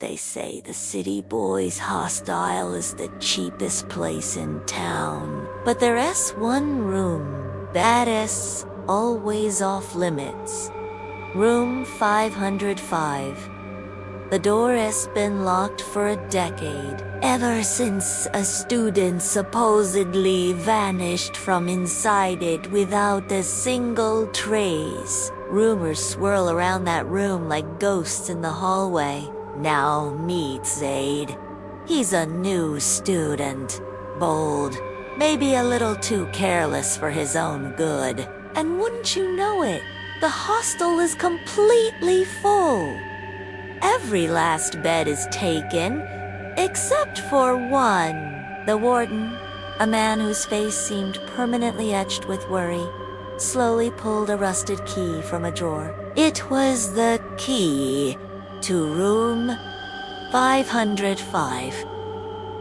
They say the City Boys Hostel is the cheapest place in town, but their S1 room, badass, always off limits. Room 505. The door has been locked for a decade, ever since a student supposedly vanished from inside it without a single trace. Rumors swirl around that room like ghosts in the hallway. Now meet Zaid. He's a new student, bold, maybe a little too careless for his own good. And wouldn't you know it, the hostel is completely full. Every last bed is taken, except for one. The warden, a man whose face seemed permanently etched with worry, slowly pulled a rusted key from a drawer. It was the key to room 505.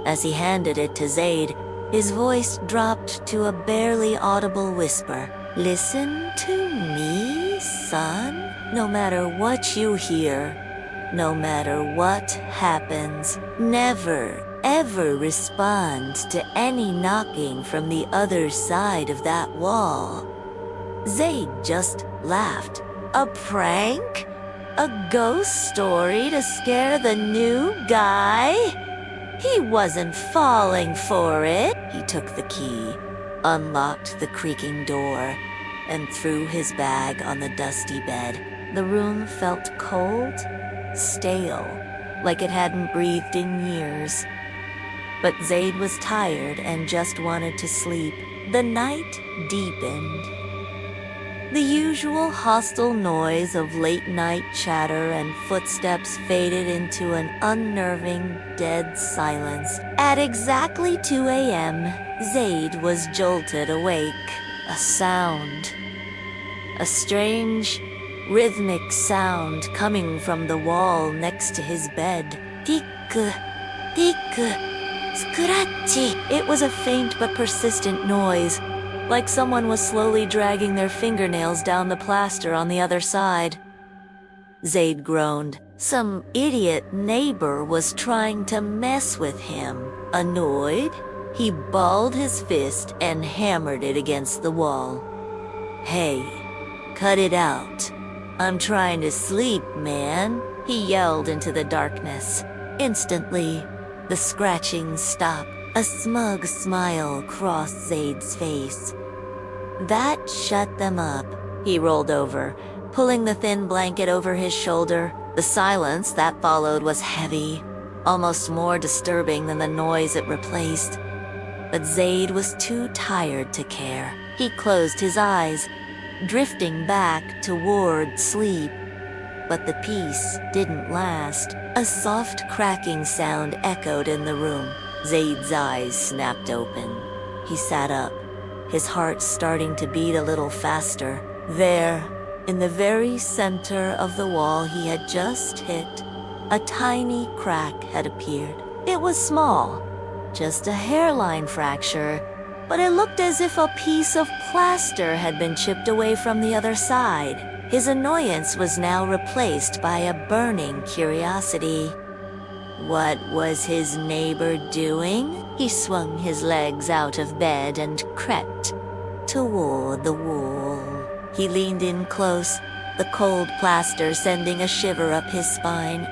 As he handed it to Zaid, his voice dropped to a barely audible whisper. Listen to me, son. No matter what you hear, no matter what happens, never, ever respond to any knocking from the other side of that wall. Zaid just laughed. A prank? A ghost story to scare the new guy? He wasn't falling for it. He took the key, unlocked the creaking door, and threw his bag on the dusty bed. The room felt cold, stale, like it hadn't breathed in years. But Zaid was tired and just wanted to sleep. The night deepened. The usual hostile noise of late-night chatter and footsteps faded into an unnerving, dead silence. At exactly 2 a.m., Zaid was jolted awake. A sound. A strange, rhythmic sound coming from the wall next to his bed. Tick, tick, scratch. It was a faint but persistent noise, like someone was slowly dragging their fingernails down the plaster on the other side. Zaid groaned. Some idiot neighbor was trying to mess with him. Annoyed, he balled his fist and hammered it against the wall. Hey, cut it out. I'm trying to sleep, man, he yelled into the darkness. Instantly, the scratching stopped. A smug smile crossed Zaid's face. That shut them up. He rolled over, pulling the thin blanket over his shoulder. The silence that followed was heavy, almost more disturbing than the noise it replaced. But Zaid was too tired to care. He closed his eyes, drifting back toward sleep. But the peace didn't last. A soft cracking sound echoed in the room. Zaid's eyes snapped open. He sat up, his heart starting to beat a little faster. There, in the very center of the wall he had just hit, a tiny crack had appeared. It was small, just a hairline fracture, but it looked as if a piece of plaster had been chipped away from the other side. His annoyance was now replaced by a burning curiosity. What was his neighbor doing? He swung his legs out of bed and crept toward the wall. He leaned in close, the cold plaster sending a shiver up his spine.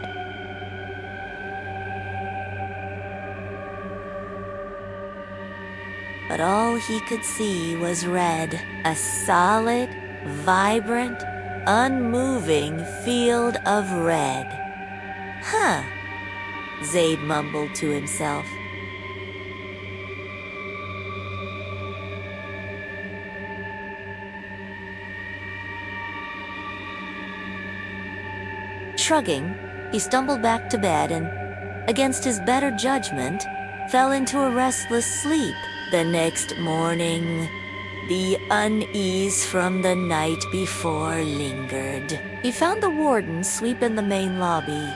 But all he could see was red, a solid, vibrant, unmoving field of red. Huh. Zaid mumbled to himself. Shrugging, he stumbled back to bed and, against his better judgment, fell into a restless sleep. The next morning, the unease from the night before lingered. He found the warden sweeping the main lobby.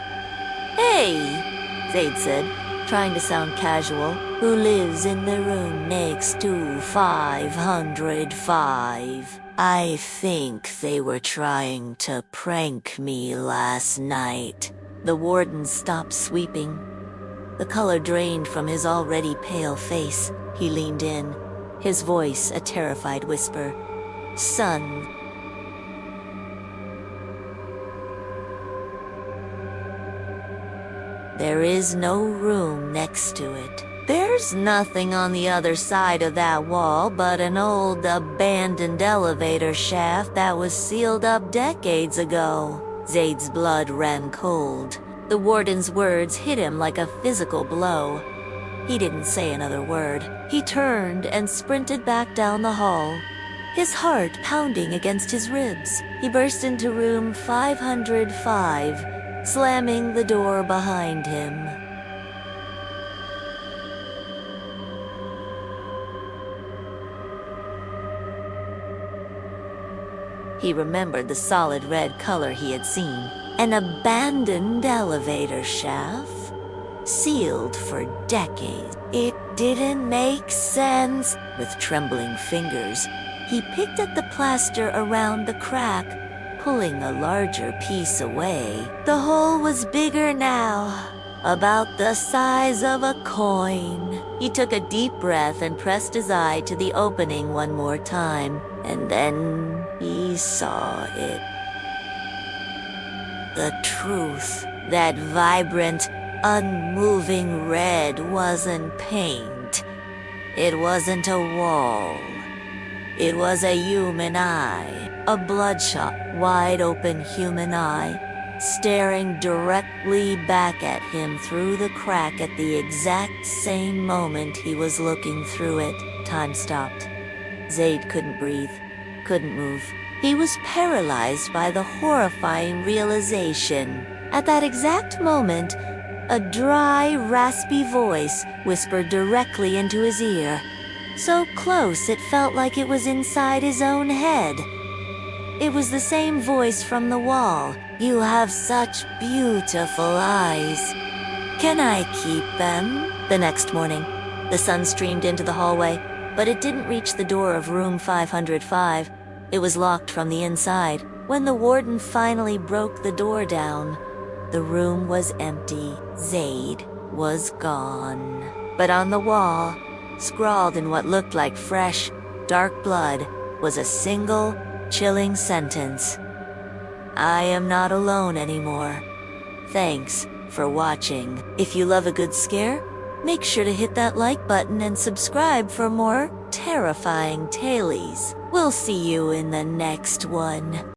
Hey! Zaid said, trying to sound casual. Who lives in the room next to 505? I think they were trying to prank me last night. The warden stopped sweeping. The color drained from his already pale face. He leaned in, his voice a terrified whisper. "Son." "There is no room next to it. There's nothing on the other side of that wall but an old, abandoned elevator shaft that was sealed up decades ago." Zaid's blood ran cold. The warden's words hit him like a physical blow. He didn't say another word. He turned and sprinted back down the hall, his heart pounding against his ribs. He burst into room 505, slamming the door behind him. He remembered the solid red color he had seen. An abandoned elevator shaft, sealed for decades. It didn't make sense. With trembling fingers, he picked at the plaster around the crack, pulling a larger piece away. The hole was bigger now, about the size of a coin. He took a deep breath and pressed his eye to the opening one more time, and then he saw it. The truth. That vibrant, unmoving red wasn't paint. It wasn't a wall. It was a human eye. A bloodshot, wide-open human eye, staring directly back at him through the crack at the exact same moment he was looking through it. Time stopped. Zaid couldn't breathe, couldn't move. He was paralyzed by the horrifying realization. At that exact moment, a dry, raspy voice whispered directly into his ear. So close it felt like it was inside his own head. It was the same voice from the wall. "You have such beautiful eyes. Can I keep them?" The next morning, the sun streamed into the hallway, but it didn't reach the door of room 505. It was locked from the inside. When the warden finally broke the door down, the room was empty. Zaid was gone. But on the wall, scrawled in what looked like fresh, dark blood, was a single, chilling sentence. "I am not alone anymore. Thanks for watching." If you love a good scare, make sure to hit that like button and subscribe for more terrifying tailies. We'll see you in the next one.